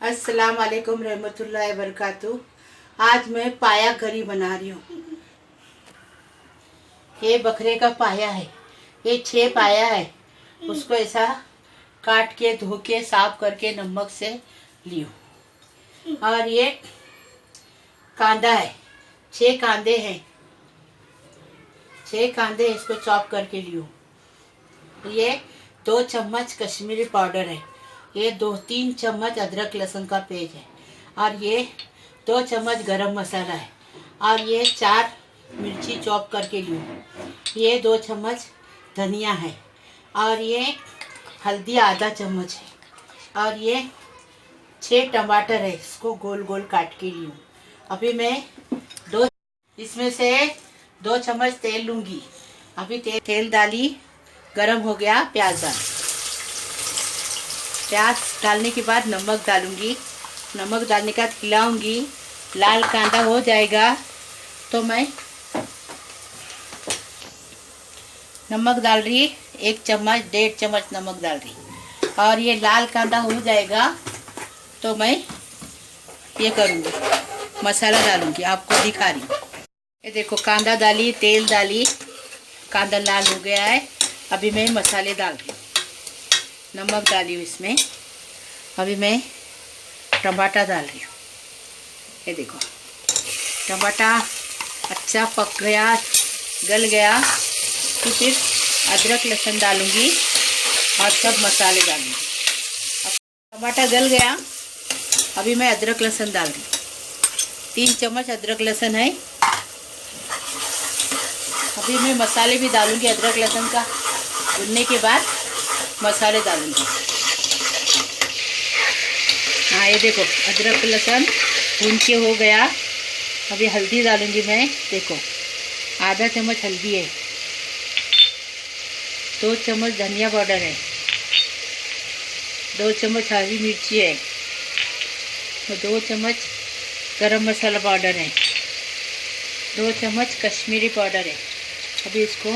अस्सलाम वालेकुम रहमतुल्लाहि व बरकातुहू। आज मैं पाया करी बना रही हूँ। ये बकरे का पाया है, ये 6 पाया है। उसको ऐसा काट के धो के साफ करके नमक से लियो। और ये कांदा है, 6 कांदे हैं, 6 कांदे इसको चॉप करके लियो। ये 2 चम्मच कश्मीरी पाउडर है, ये 2-3 चम्मच अदरक लहसुन का पेस्ट है, और ये 2 चम्मच गरम मसाला है, और ये 4 मिर्ची चॉप करके लियो। ये 2 चम्मच धनिया है, और ये हल्दी आधा चम्मच है, और ये 6 टमाटर है, इसको गोल गोल काट के लियो। अभी मैं इसमें से 2 चम्मच तेल लूँगी। अभी तेल डाली, गरम हो गया, प्याज डालने के बाद नमक डालूंगी। नमक डालने के बाद हिलाऊंगी। लाल कांदा हो जाएगा तो मैं नमक डाल रही, 1 चम्मच 1.5 चम्मच नमक डाल रही। और ये लाल कांदा हो जाएगा तो मैं ये करूँगी, मसाला डालूंगी, आपको दिखा रही हूँ। ये देखो, कांदा डाली, तेल डाली, कांदा लाल हो गया है। अभी मैं मसाले डाल रही हूँ, नमक डाली हूँ इसमें। अभी मैं टमाटर डाल रही हूँ। ये देखो, टमाटर अच्छा पक गया, गल गया, तो फिर अदरक लहसुन डालूंगी और सब मसाले डालूंगी। अब टमाटर गल गया, अभी मैं अदरक लहसुन डाल रही हूँ। 3 चम्मच अदरक लहसुन है। अभी मैं मसाले भी डालूंगी, अदरक लहसुन का भुनने के बाद मसाले डालूंगी। हाँ, ये देखो, अदरक लहसुन भून के हो गया। अभी हल्दी डालूंगी मैं। देखो, आधा चम्मच हल्दी है, 2 चम्मच धनिया पाउडर है, 2 चम्मच हरी मिर्ची है, और 2 चम्मच गरम मसाला पाउडर है, 2 चम्मच कश्मीरी पाउडर है। अभी इसको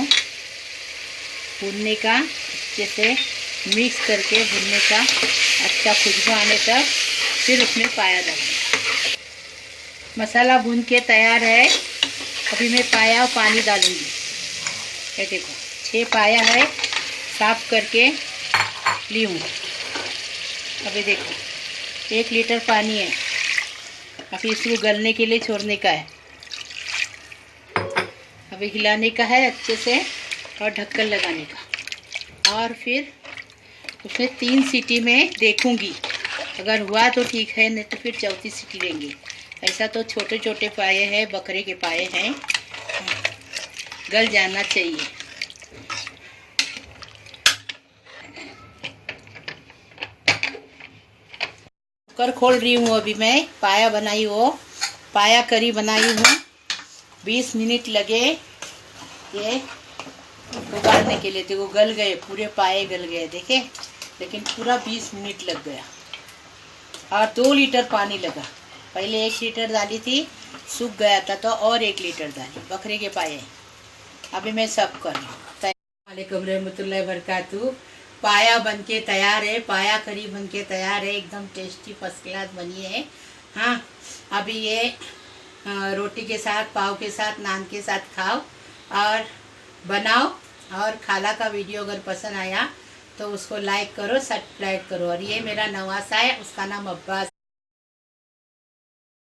भूनने का, अच्छे से मिक्स करके भूनने का, अच्छा खुशबू आने तक, फिर उसमें पाया डालूंगी। मसाला भून के तैयार है। अभी मैं पाया और पानी डालूंगी। ये देखो, 6 पाया है, साफ करके ली हूँ। अभी देखो, 1 लीटर पानी है। अभी इसको गलने के लिए छोड़ने का है। अभी हिलाने का है अच्छे से, और ढक्कन लगाने का, और फिर उसमें 3 सीटी में देखूंगी। अगर हुआ तो ठीक है, नहीं तो फिर 4थी सीटी लेंगे। ऐसा तो छोटे छोटे पाए हैं, बकरे के पाए हैं, गल जाना चाहिए। कुकर खोल रही हूँ। अभी मैं पाया बनाई हो, पाया करी बनाई हूँ। 20 मिनट लगे ये उबालने के लिए। देखो, गल गए, पूरे पाए गल गए, देखे, लेकिन पूरा 20 मिनट लग गया। और 2 लीटर पानी लगा। पहले 1 लीटर डाली थी, सूख गया था, तो और 1 लीटर डाली। बकरे के पाए। अभी मैं सब कर रही हूँ। वालेकुम रहमतुल्लाहि व बरकातुहू। पाया बन के तैयार है, पाया करी बन के तैयार है, एकदम टेस्टी फर्स्ट क्लास बनी है। हाँ, अभी ये रोटी के साथ, पाव के साथ, नान के साथ खाओ और बनाओ। और खाला का वीडियो अगर पसंद आया तो उसको लाइक करो, सब्सक्राइब करो। और ये मेरा नवासा है, उसका नाम अब्बास।